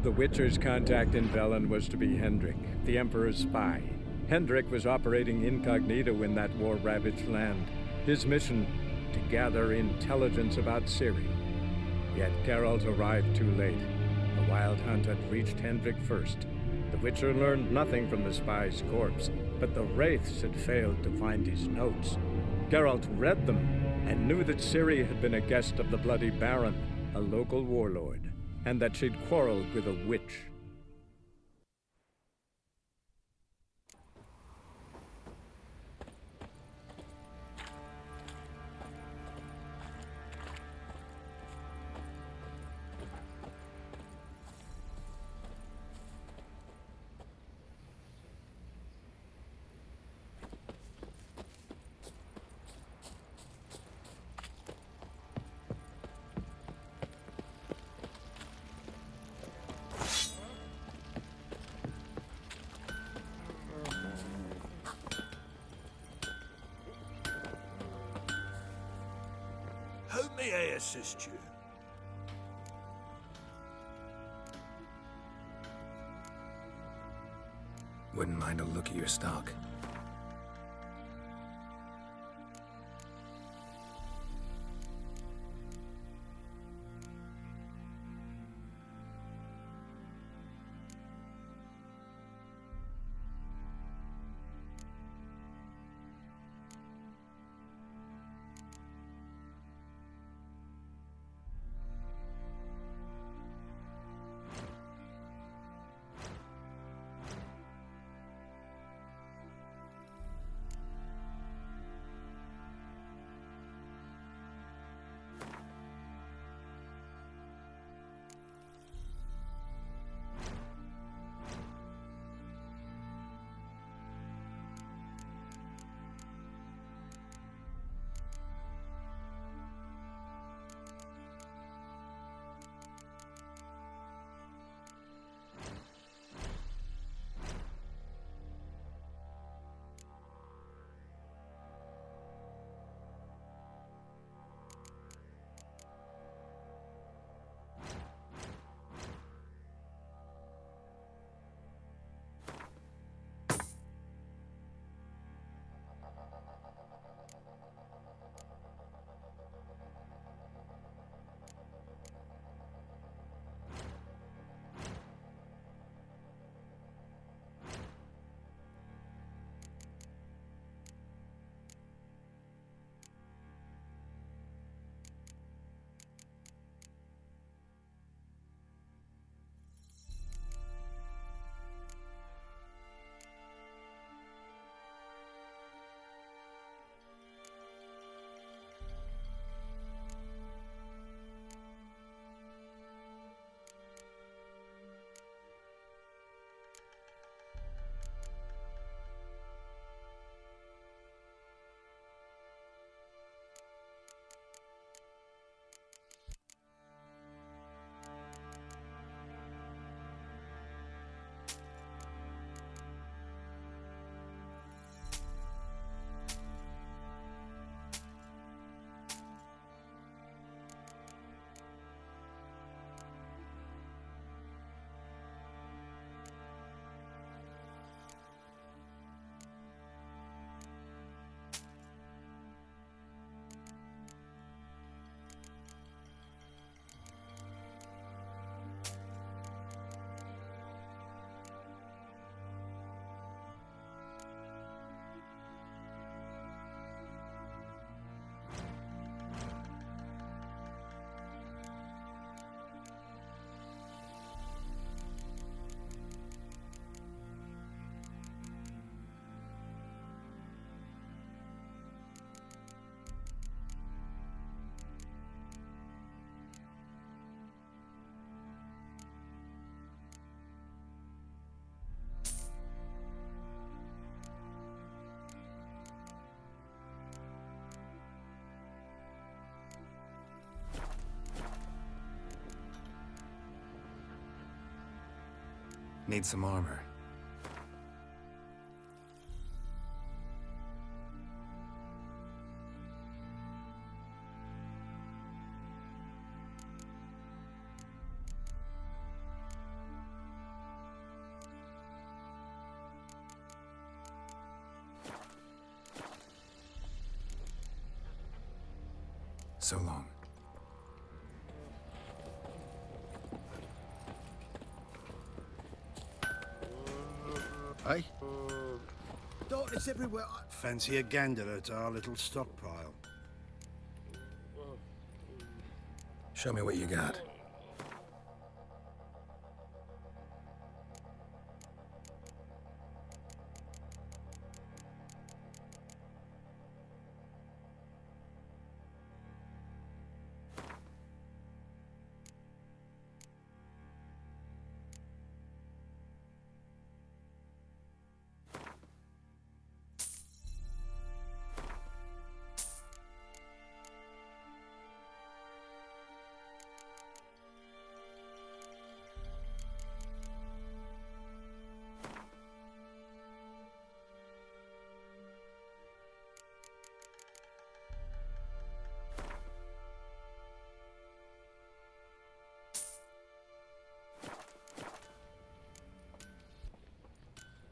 The Witcher's contact in Velen was to be Hendrik, the Emperor's spy. Hendrik was operating incognito in that war-ravaged land. His mission, to gather intelligence about Ciri. Yet Geralt arrived too late. The Wild Hunt had reached Hendrik first. The Witcher learned nothing from the spy's corpse, but the Wraiths had failed to find his notes. Geralt read them and knew that Ciri had been a guest of the Bloody Baron, a local warlord, and that she'd quarreled with a witch. How may I assist you? Wouldn't mind a look at your stock. Need some armor. so long. Hey? Darkness everywhere. Fancy a gander at our little stockpile. Show me what you got.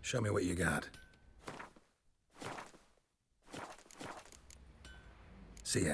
Show me what you got. See ya.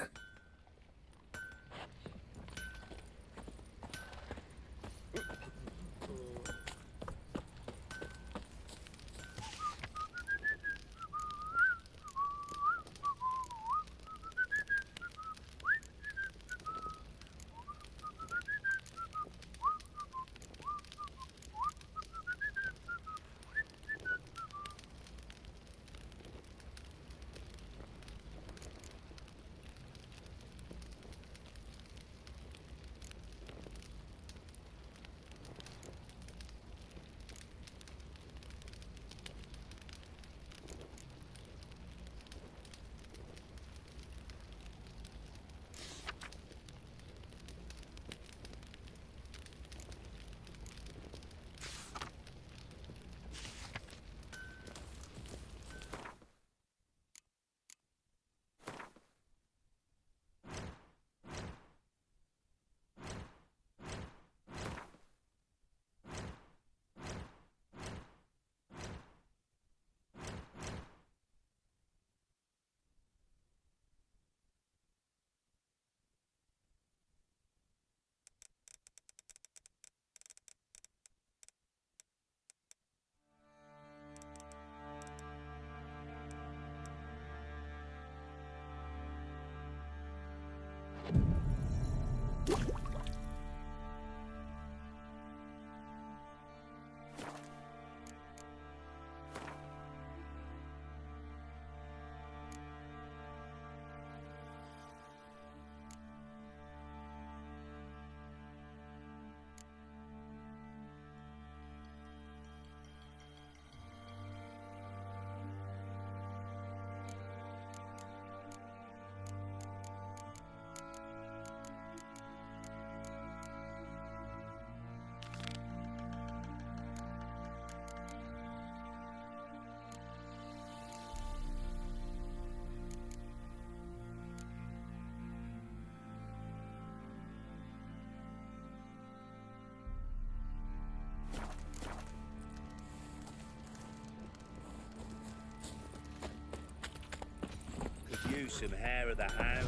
Use some hair of the hound.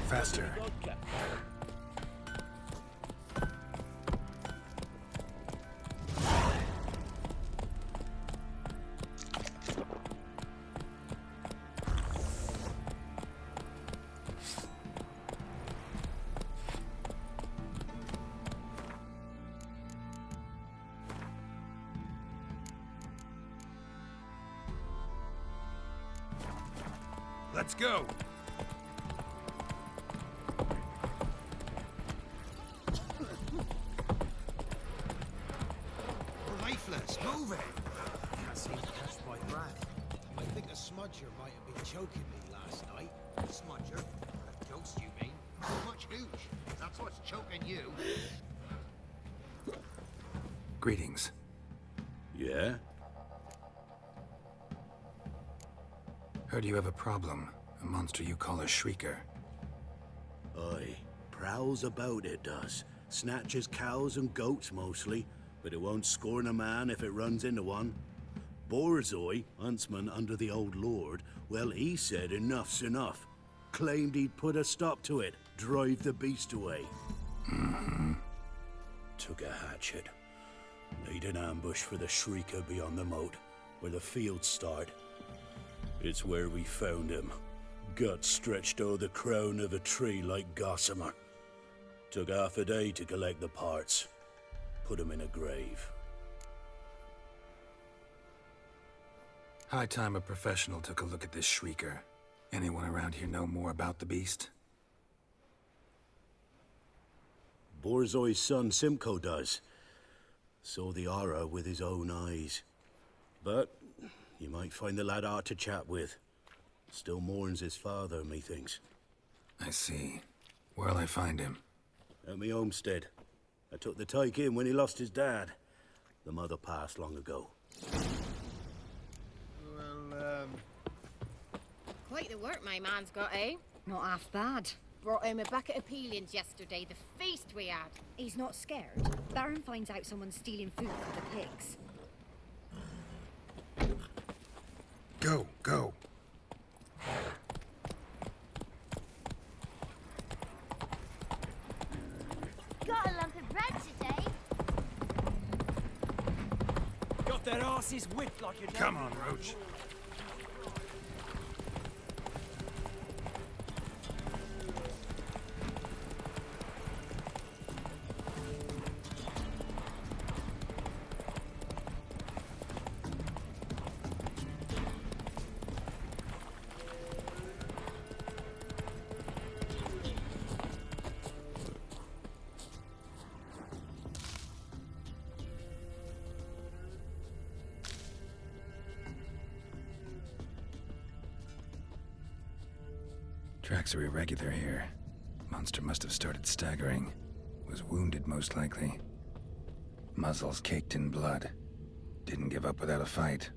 Faster. Let's go! We're lifeless, move it! Can't seem to catch my breath. I think a smudger might have been choking me last night. Smudger? A ghost, you mean? Much hooch. That's what's choking you. Greetings. Yeah? Heard you have a problem. A monster you call a shrieker. Aye. Prowls about, it does. Snatches cows and goats mostly, but it won't scorn a man if it runs into one. Borzoi, huntsman under the old lord, well, he said enough's enough. Claimed he'd put a stop to it. drive the beast away. Mm-hmm. Took a hatchet. Laid an ambush for the Shrieker beyond the moat, where the fields start. It's where we found him. Guts stretched o'er the crown of a tree like gossamer. Took half a day to collect the parts. Put him in a grave. High time a professional took a look at this Shrieker. Anyone around here know more about the beast? Borzoi's son Simcoe does. Saw the aura with his own eyes. But you might find the lad hard to chat with. Still mourns his father, methinks. I see. Where'll I find him? At me homestead. I took the tyke in when he lost his dad. The mother passed long ago. Quite the work my man's got, eh? Not half bad. Brought home a bucket of peelings yesterday, the feast we had. He's not scared. Baron finds out someone's stealing food for the pigs. Go, go. Got a lump of bread today. Got their asses whipped like you know. Come on, Roach. Tracks are irregular here. Monster must have started staggering. Was wounded, most likely. Muzzles caked in blood. Didn't give up without a fight.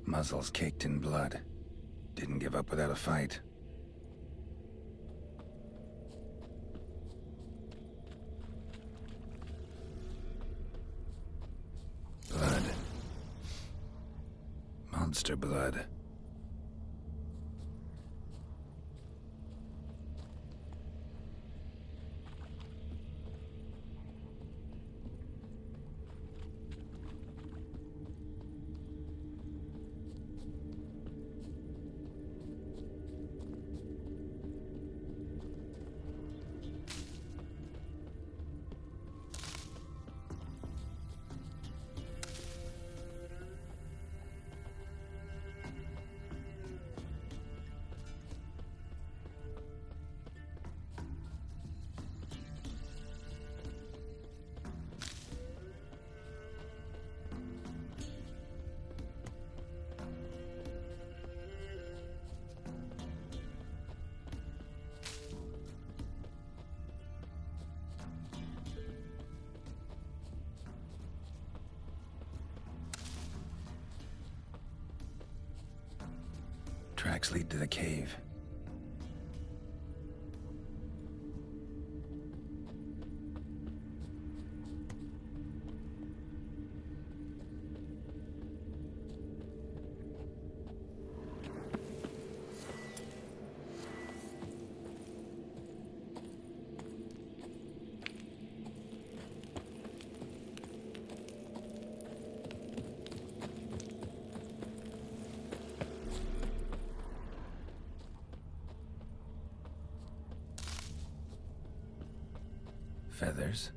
Muzzles caked in blood. Didn't give up without a fight. Blood. Monster blood. Tracks lead to the cave. Feathers.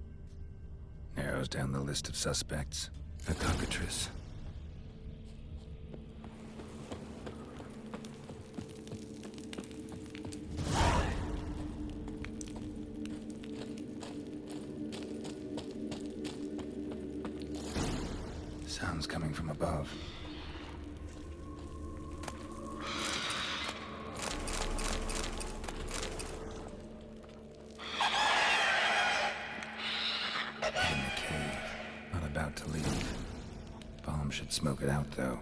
Narrows down the list of suspects. A cockatrice. Sounds coming from above. should smoke it out, though.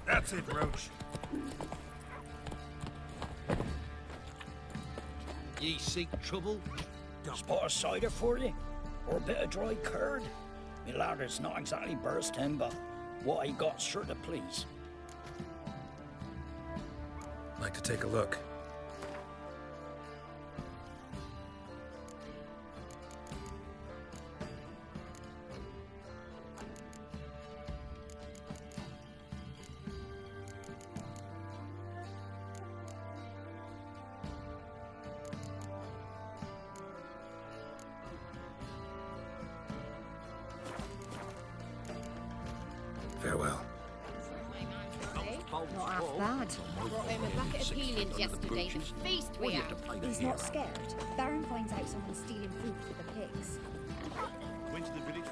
That's it, Roach. Ye seek trouble? Spot a cider for you? Or a bit of dry curd? Me lad, it's not exactly bursting, but what I got sure to please. Like to take a look. Farewell. Not half bad. Brought home a bucket of peelings yesterday. The feast we had. He's not scared. Baron finds out someone's stealing food for the pigs. Went to the village.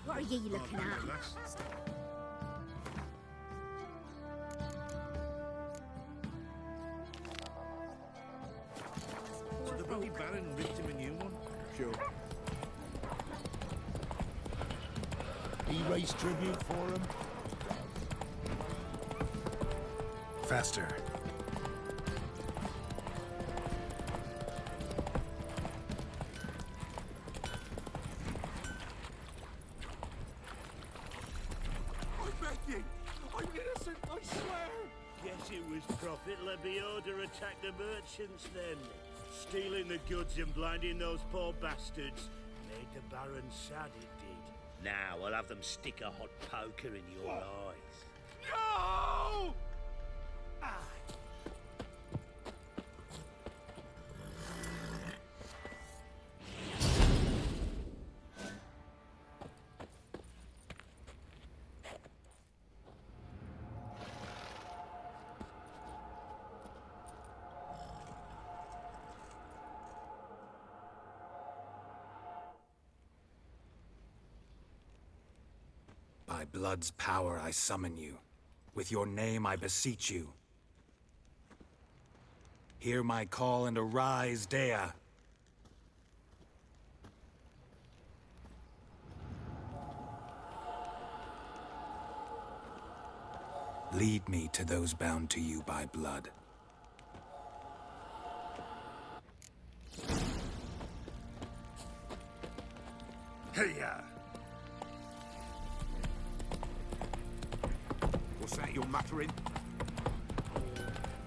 What are ye looking at? So the bloody Baron ripped him a new one. Sure. He raised tribute for him? Faster. I'm begging! I'm innocent, I swear! Guess it was Prophet Lebioda attacked the merchants then. Stealing the goods and blinding those poor bastards. Made the Baron sad, it did. Now I'll have them stick a hot poker in your eyes. No! By blood's power I summon you. With your name I beseech you. Hear my call and arise, Dea. Lead me to those bound to you by blood. Hey-ya! What's that you're muttering?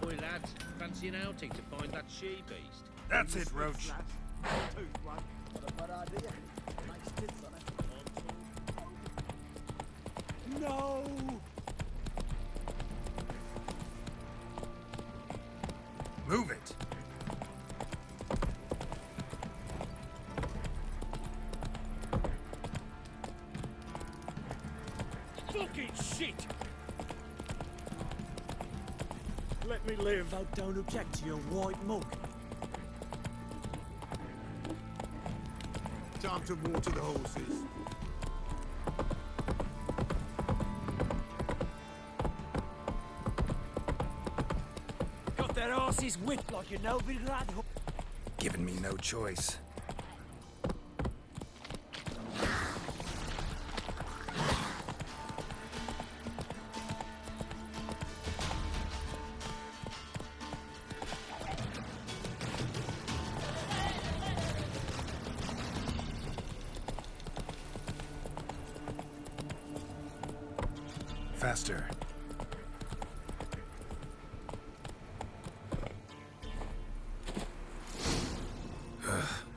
Boy, lads, fancy an outing to find that she-beast? That's it, Roach. No! Move it! Fucking shit! Let me live. I don't object to your white mug. Time to water the horses. Got their asses whipped like you know, Vilgrad. Given me no choice. Faster.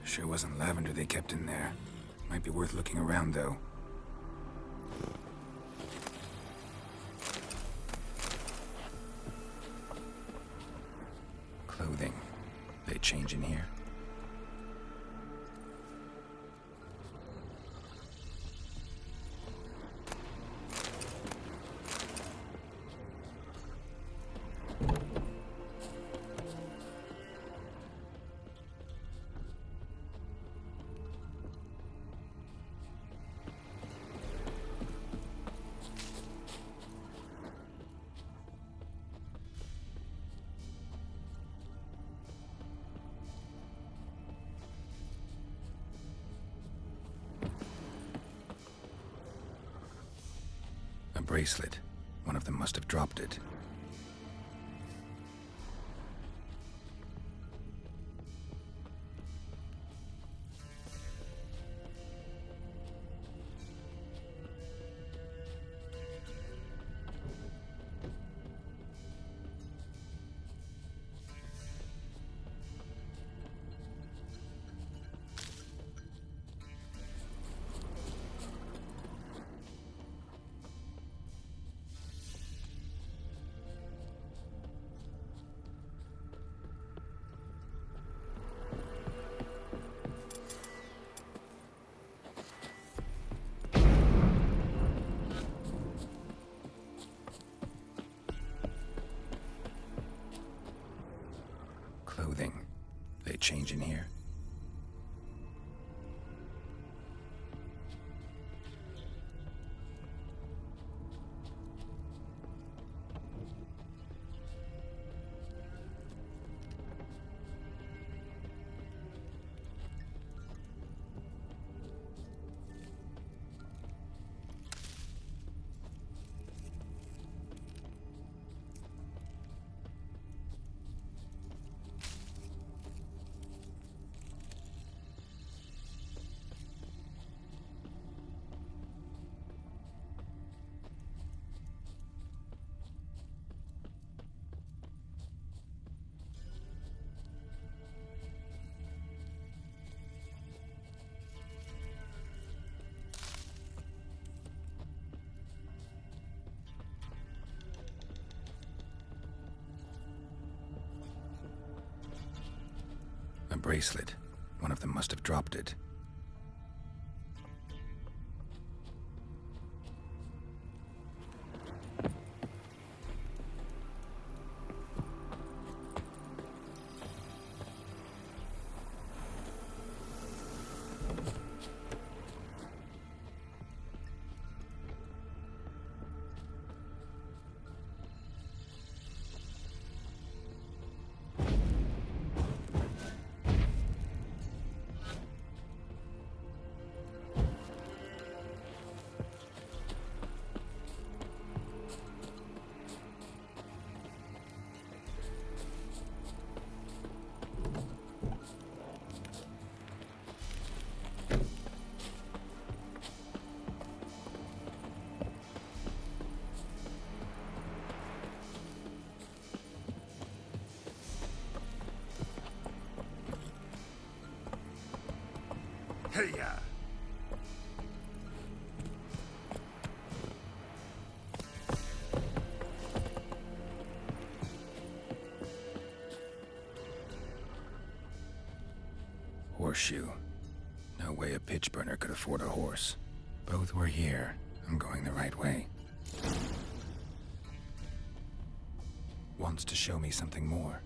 Sure wasn't lavender they kept in there. Might be worth looking around, though. Clothing. They change in here? A bracelet. One of them must have dropped it. Clothing. They change in here? bracelet. One of them must have dropped it. Hey-ya! Horseshoe. No way a pitch burner could afford a horse. Both were here. I'm going the right way. Wants to show me something more.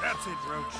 That's it, Roach.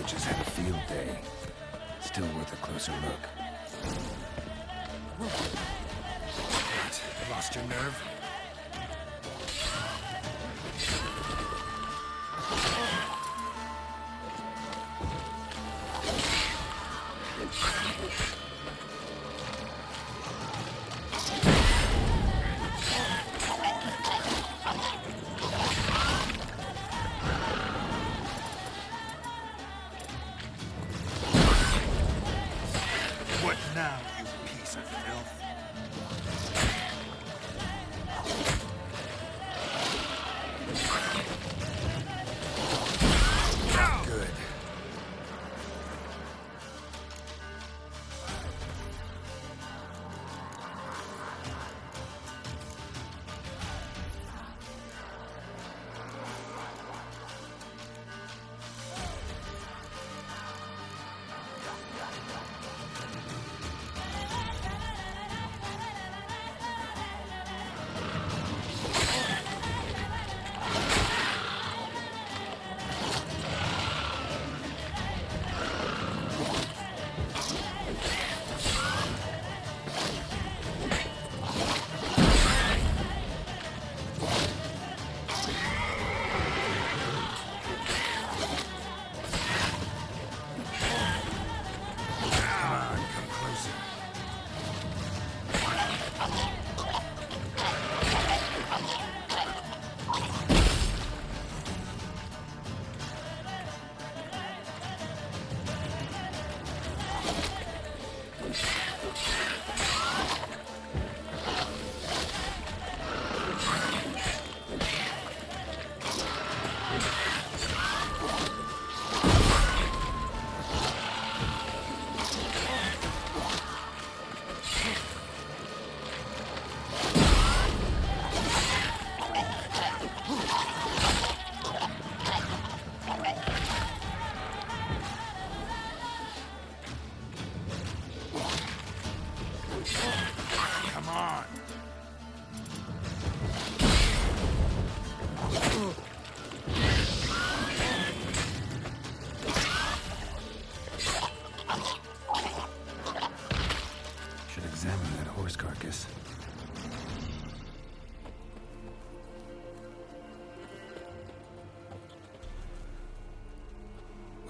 Just had a field day. Still worth a closer look. What? Lost your nerve? What now, you piece of filth?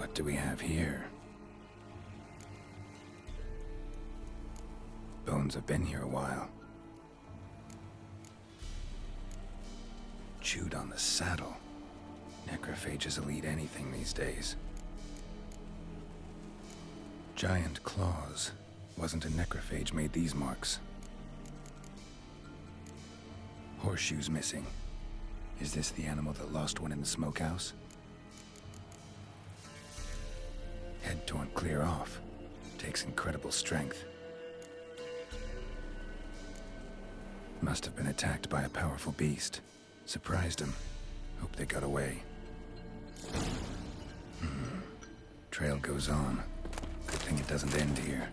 What do we have here? Bones have been here a while. Chewed on the saddle. Necrophages will eat anything these days. Giant claws. Wasn't a necrophage made these marks. Horseshoes missing. Is this the animal that lost one in the smokehouse? Head torn clear off. Takes incredible strength. Must have been attacked by a powerful beast. Surprised him. Hope they got away. Trail goes on. Good thing it doesn't end here.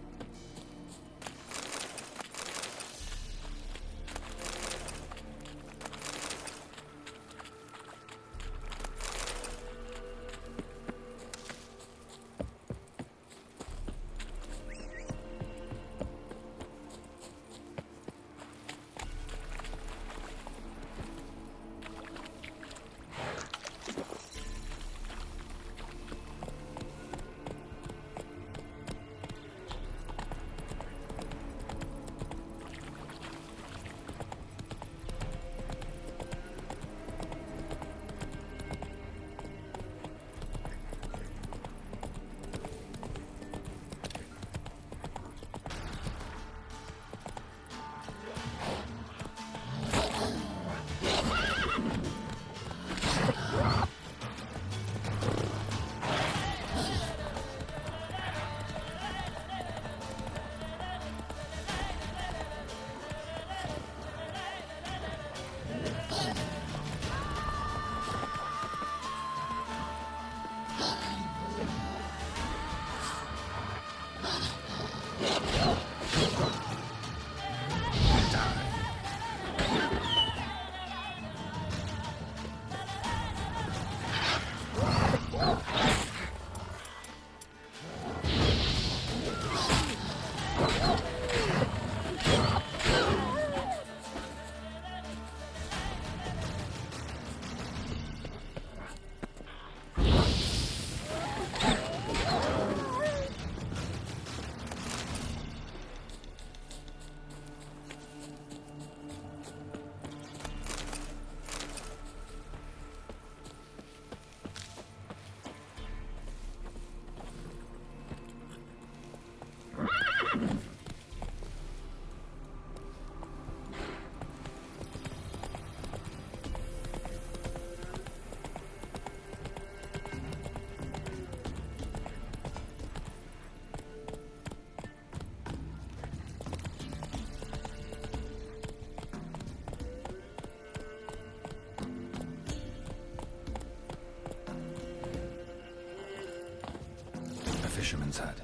Fisherman's hut.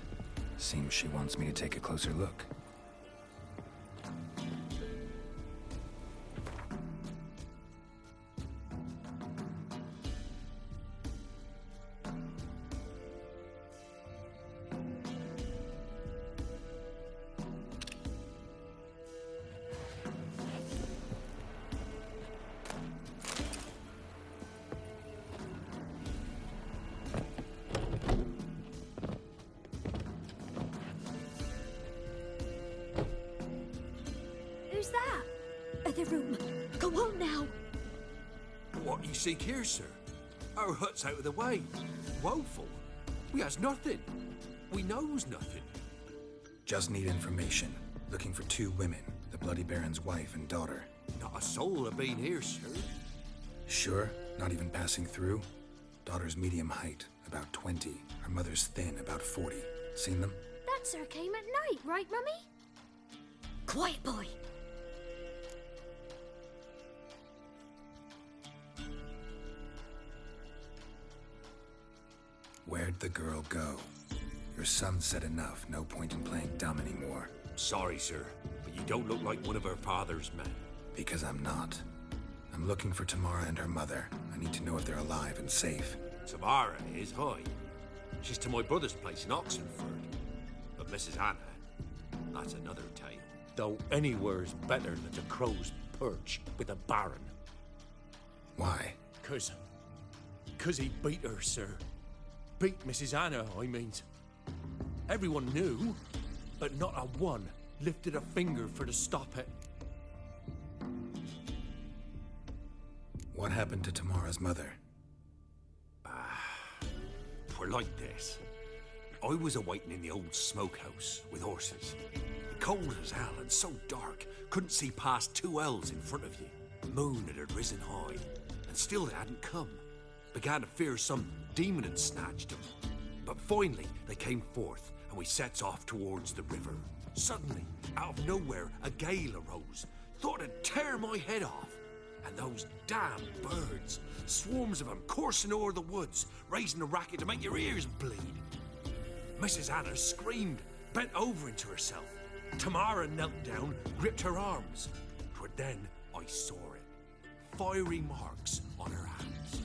Seems she wants me to take a closer look. Who's that? Other room. Go on now. What you seek here, sir? Our hut's out of the way. Woeful. We has nothing. We knows nothing. Just need information. Looking for 2 women. The Bloody Baron's wife and daughter. Not a soul have been here, sir. Sure? Not even passing through? Daughter's medium height, about 20. Her mother's thin, about 40. Seen them? That sir came at night, right, Mummy? Quiet, boy. Where'd the girl go? Your son said enough. No point in playing dumb anymore. Sorry, sir, but you don't look like one of her father's men. Because I'm not. I'm looking for Tamara and her mother. I need to know if they're alive and safe. Tamara is, hi. She's to my brother's place in Oxenford. But Mrs. Anna, that's another tale. Though anywhere's better than the crow's perch with a baron. Why? Cause he beat her, sir. beat Mrs. Anna, I means. Everyone knew, but not a one lifted a finger for to stop it. What happened to Tamara's mother? Twere like this. I was awaiting in the old smokehouse with horses. Cold as hell and so dark, couldn't see past 2 ells in front of you. The moon had risen high, and still they hadn't come. Began to fear some demon had snatched them. But finally, they came forth, and we sets off towards the river. Suddenly, out of nowhere, a gale arose. Thought it'd tear my head off. And those damn birds, swarms of them coursing o'er the woods, raising a racket to make your ears bleed. Mrs. Anna screamed, bent over into herself. Tamara knelt down, gripped her arms. 'Twere then I saw it. Fiery marks on her hands.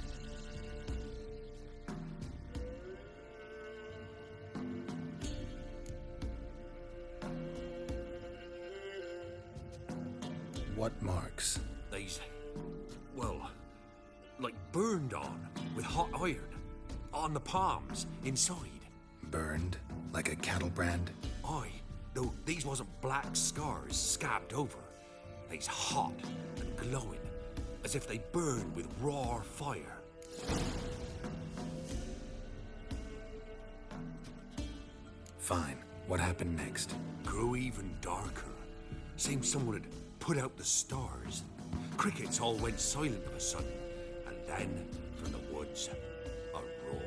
What marks? They's, well, like burned on with hot iron. On the palms, inside. Burned? Like a cattle brand? Aye, though these wasn't black scars scabbed over. They's hot and glowing, as if they burned with raw fire. Fine. What happened next? Grew even darker. Seemed someone had put out the stars. Crickets all went silent of a sudden, and then, from the woods, a roar.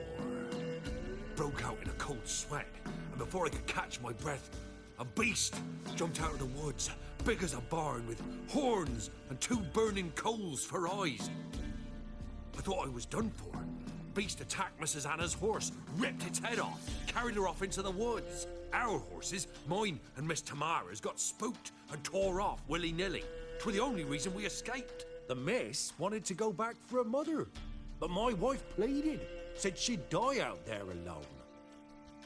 Broke out in a cold sweat, and before I could catch my breath, a beast jumped out of the woods, big as a barn, with horns and 2 burning coals for eyes. I thought I was done for. Beast attacked Mrs. Anna's horse, ripped its head off, carried her off into the woods. Our horses, mine and Miss Tamara's, got spooked and tore off willy-nilly. 'Twere the only reason we escaped. The miss wanted to go back for her mother, but my wife pleaded, said she'd die out there alone.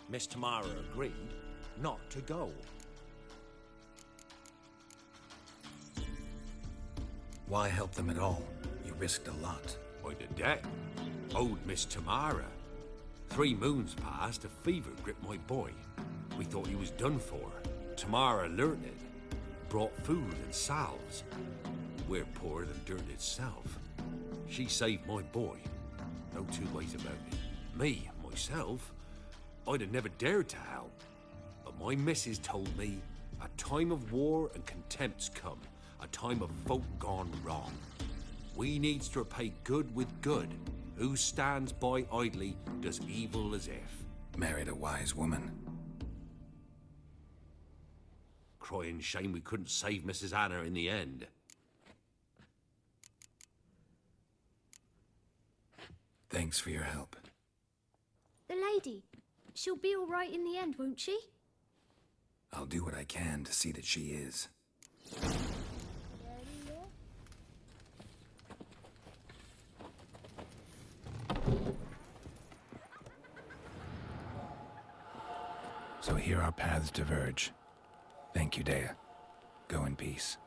Miss Tamara agreed not to go. Why help them at all? You risked a lot. By the debt, owed Miss Tamara. 3 moons passed, a fever gripped my boy. We thought he was done for. Tamara learnt it, brought food and salves. We're poorer than dirt itself. She saved my boy. No 2 ways about it. Me, myself, I'd have never dared to help. But my missus told me a time of war and contempt's come, a time of folk gone wrong. We needs to repay good with good. Who stands by idly does evil as if. Married a wise woman. Crying shame we couldn't save Mrs. Anna in the end. Thanks for your help. The lady, she'll be all right in the end, won't she? I'll do what I can to see that she is. So here our paths diverge. Thank you, Dea. Go in peace.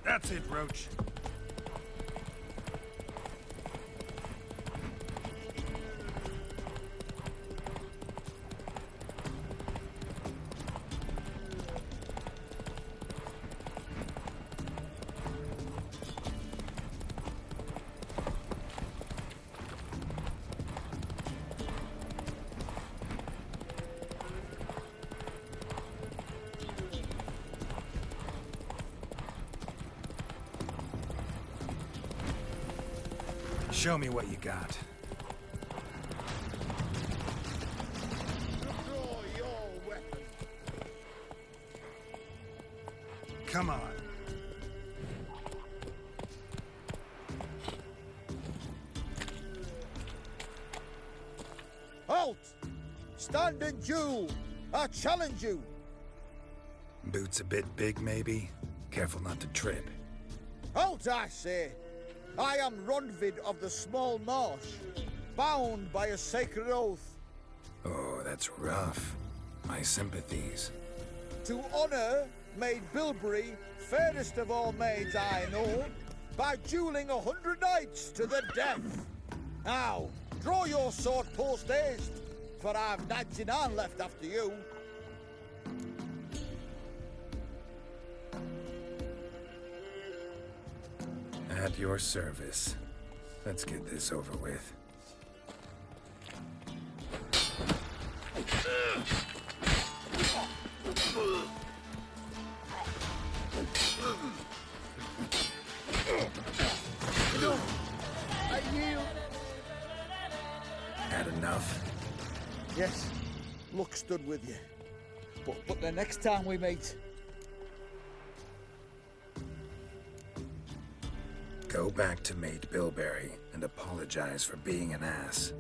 That's it, Roach. Show me what you got. Draw your weapon. Come on. Halt! Stand and duel! I challenge you. Boots a bit big, maybe? Careful not to trip. Halt, I say. I am Ronvid of the Small Marsh, bound by a sacred oath. Oh, that's rough. My sympathies. To honor Maid Bilberry, fairest of all maids I know, by dueling 100 knights to the death. Now, draw your sword post haste, for I've 99 left after you. At your service. Let's get this over with. No, I yield. Had enough? Yes, luck stood with you. But the next time we meet... Go back to Maid Bilberry and apologize for being an ass.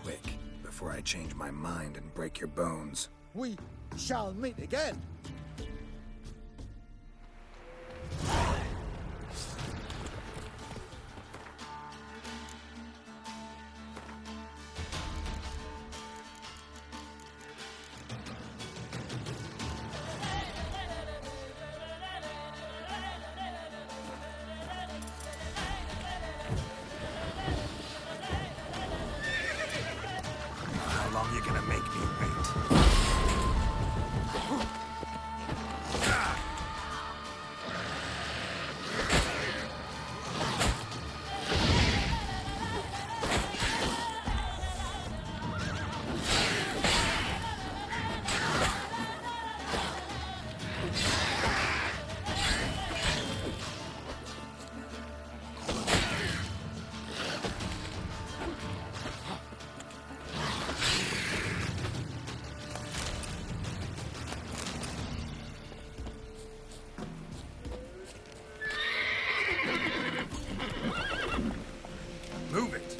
Quick, before I change my mind and break your bones. We shall meet again. How long you gonna make me wait? Move it!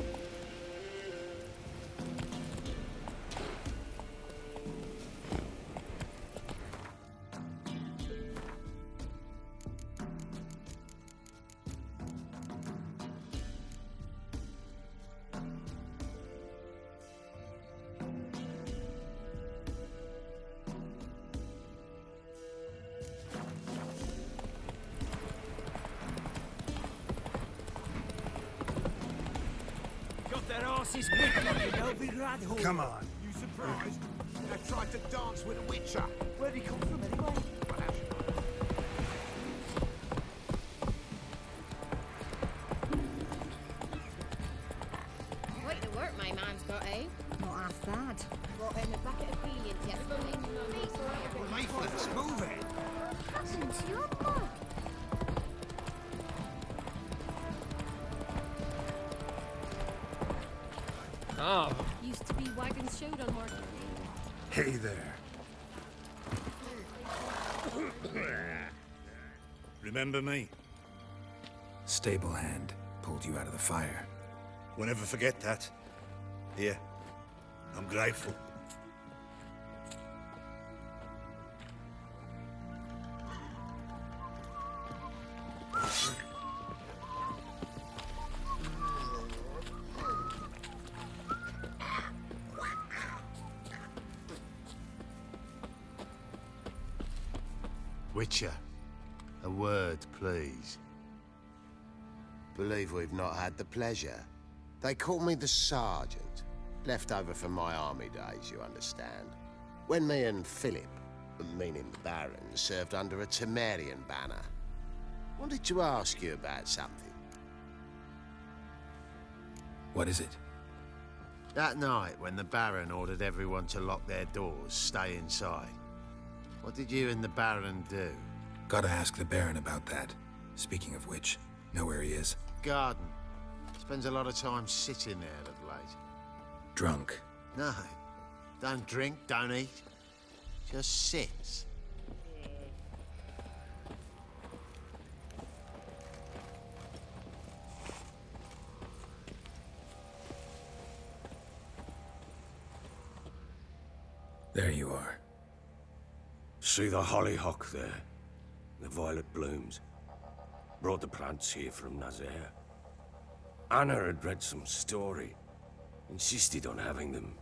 That arse is wicked, you know, the lad whore. Come on. You surprised? I tried to dance with a witcher. Where'd he come from anyway? Quite the work my man's got, eh? Not half bad. Brought home a bucket of peelings yesterday. Leaflets, move it. Happened to your mug? Oh. Used to be Wagon's Showdown market. Hey there. Remember me? Stable hand pulled you out of the fire. Won't ever forget that. Here, I'm grateful. Witcher, a word, please. Believe we've not had the pleasure. They call me the Sergeant. Left over from my army days, you understand. When me and Philip, meaning the Baron, served under a Temerian banner. Wanted to ask you about something. What is it? That night, when the Baron ordered everyone to lock their doors, stay inside. What did you and the Baron do? Gotta ask the Baron about that. Speaking of which, know where he is? Garden. Spends a lot of time sitting there of late. Drunk. No. Don't drink, don't eat. Just sits. There you are. See the hollyhock there? The violet blooms. Brought the plants here from Nazaire. Anna had read some story. Insisted on having them.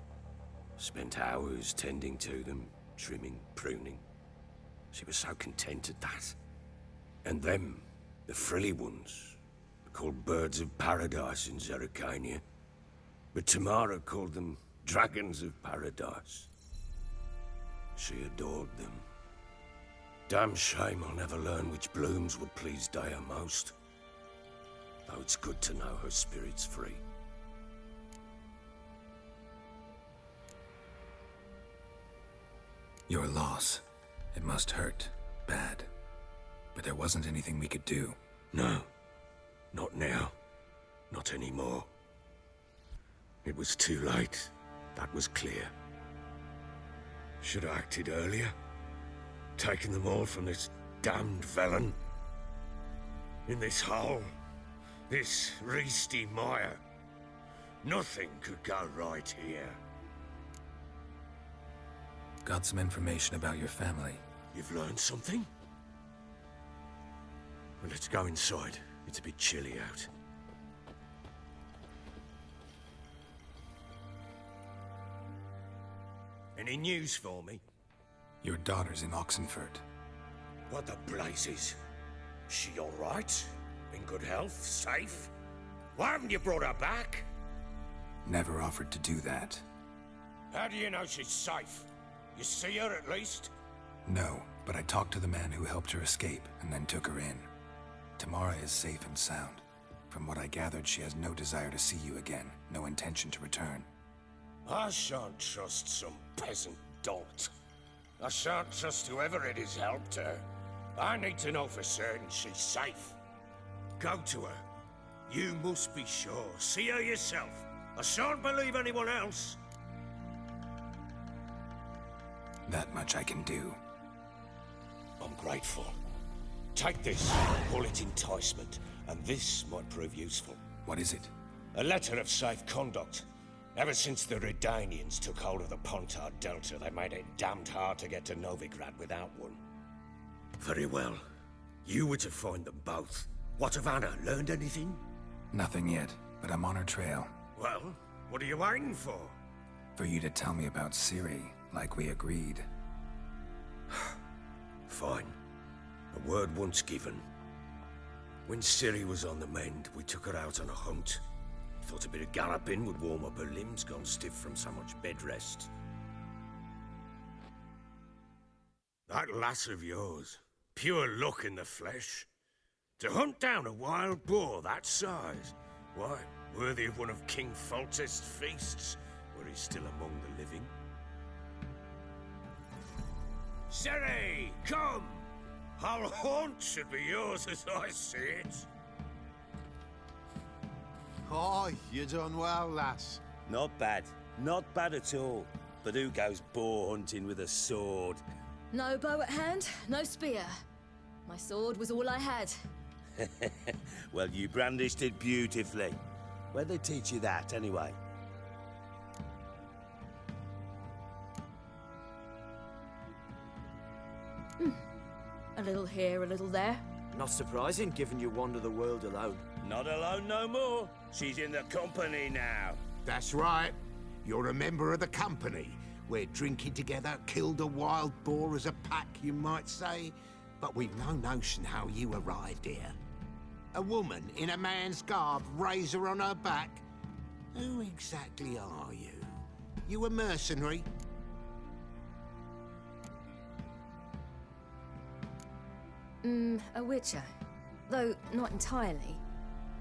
Spent hours tending to them, trimming, pruning. She was so content at that. And them, the frilly ones, called birds of paradise in Zerrikania. But Tamara called them dragons of paradise. She adored them. Damn shame I'll never learn which blooms would please Daya most. Though it's good to know her spirit's free. Your loss. It must hurt. Bad. But there wasn't anything we could do. No. Not now. Not anymore. It was too late. That was clear. Should have acted earlier. Taken them all from this damned Velen. In this hole. This reesty mire. Nothing could go right here. Got some information about your family. You've learned something? Well, let's go inside. It's a bit chilly out. Any news for me? Your daughter's in Oxenford. What the blazes? She all right? In good health? Safe? Why haven't you brought her back? Never offered to do that. How do you know she's safe? You see her at least? No, but I talked to the man who helped her escape and then took her in. Tamara is safe and sound. From what I gathered, she has no desire to see you again, no intention to return. I shan't trust some peasant dolt. I shan't trust whoever it is helped her. I need to know for certain she's safe. Go to her. You must be sure. See her yourself. I shan't believe anyone else. That much I can do. I'm grateful. Take this, call it enticement, and this might prove useful. What is it? A letter of safe conduct. Ever since the Redanians took hold of the Pontar Delta, they made it damned hard to get to Novigrad without one. Very well. You were to find them both. What of Anna? Learned anything? Nothing yet, but I'm on her trail. Well, what are you waiting for? For you to tell me about Ciri, like we agreed. Fine. A word once given. When Ciri was on the mend, we took her out on a hunt. Thought a bit of galloping would warm up her limbs gone stiff from so much bed rest. That lass of yours, pure luck in the flesh. To hunt down a wild boar that size, why, worthy of one of King Foltest's feasts, where he's still among the living. Ciri, come! Our haunt should be yours as I see it. Oh, you done well, lass. Not bad. Not bad at all. But who goes boar hunting with a sword? No bow at hand, no spear. My sword was all I had. Well, you brandished it beautifully. Where'd they teach you that, anyway? A little here, a little there. Not surprising, given you wander the world alone. Not alone no more. She's in the company now. That's right. You're a member of the company. We're drinking together, killed a wild boar as a pack, you might say. But we've no notion how you arrived here. A woman in a man's garb, razor on her back. Who exactly are you? You a mercenary? A witcher. Though not entirely.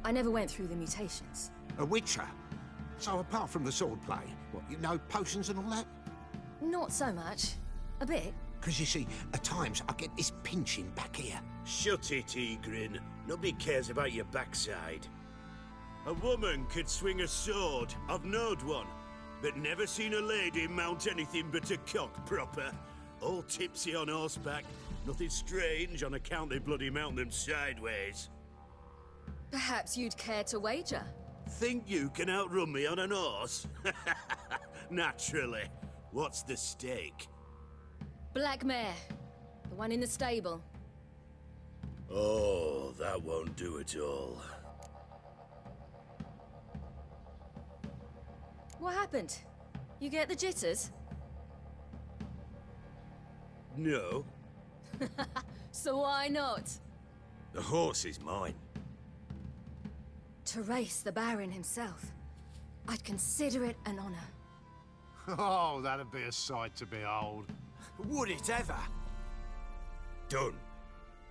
I never went through the mutations. A witcher? So apart from the swordplay, what, you know potions and all that? Not so much. A bit. Because you see, at times I get this pinching back here. Shut it, Egrin. Nobody cares about your backside. A woman could swing a sword. I've knowed one. But never seen a lady mount anything but a cock proper. All tipsy on horseback. Nothing strange on account they bloody mount them sideways. Perhaps you'd care to wager? Think you can outrun me on an horse? Naturally. What's the stake? Black mare. The one in the stable. Oh, that won't do at all. What happened? You get the jitters? No, So why not? the horse is mine. To race the Baron himself. I'd consider it an honor. Oh, that'd be a sight to behold. Would it ever? Done.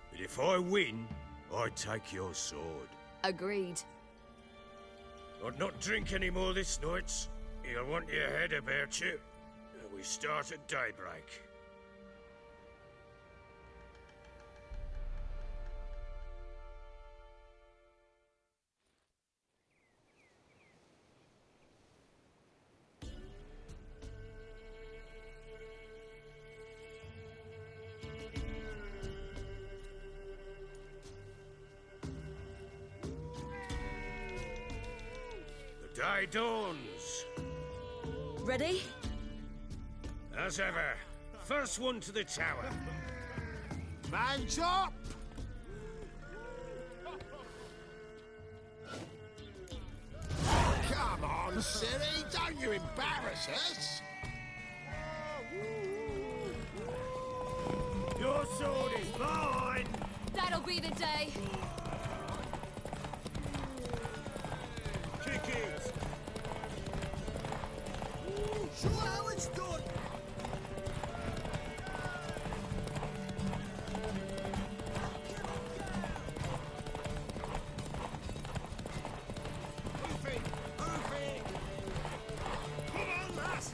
But if I win, I take your sword. Agreed. I'd not drink any more this night. You'll want your head about you. We start at daybreak. The day dawns. Ready? As ever, first one to the tower. Man's up! Come on, Siri, don't you embarrass us! Your sword is mine! That'll be the day. Kick it! Show how it's done! Move it! Move it! Come on, lass!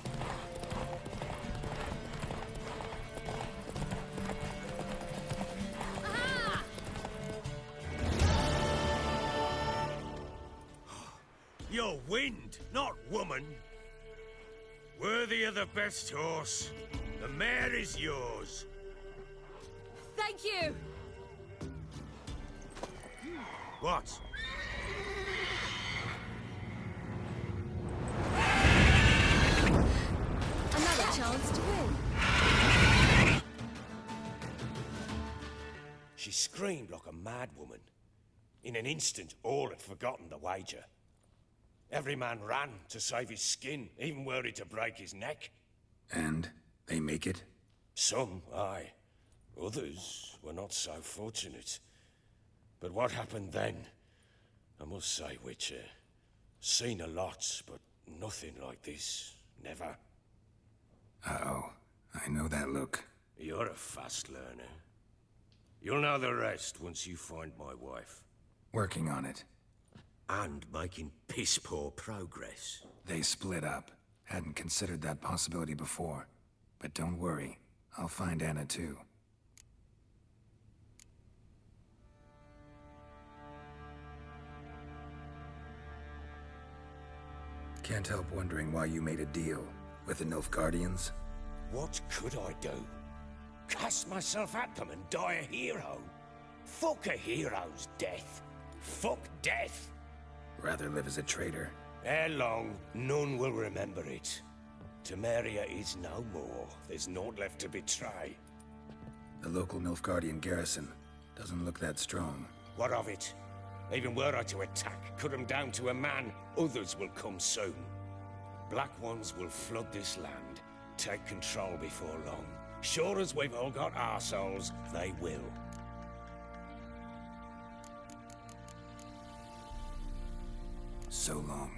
Aha! You're wind, not woman. Worthy of the best horse. The mare is yours. Thank you! What? Another chance to win. She screamed like a mad woman. In an instant, all had forgotten the wager. Every man ran to save his skin, even were he to break his neck. And they make it? Some, aye. Others were not so fortunate. But what happened then? I must say, Witcher, seen a lot, but nothing like this. Never. Uh-oh. I know that look. You're a fast learner. You'll know the rest once you find my wife. Working on it. And making piss-poor progress. They split up. Hadn't considered that possibility before. But don't worry. I'll find Anna too. Can't help wondering why you made a deal with the Nilfgaardians. What could I do? Cast myself at them and die a hero? Fuck a hero's death. Fuck death. Rather live as a traitor. Ere long, none will remember it. Temeria is no more. There's naught left to betray. The local Nilfgaardian garrison doesn't look that strong. What of it? Even were I to attack, cut them down to a man, others will come soon. Black ones will flood this land, take control before long. Sure as we've all got arseholes, they will. So long.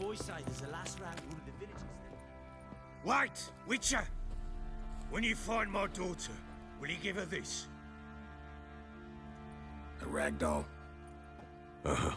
Boys say there's a last round one of the villages there. Wait, Witcher! When you find my daughter, will you give her this? A ragdoll? Uh-huh.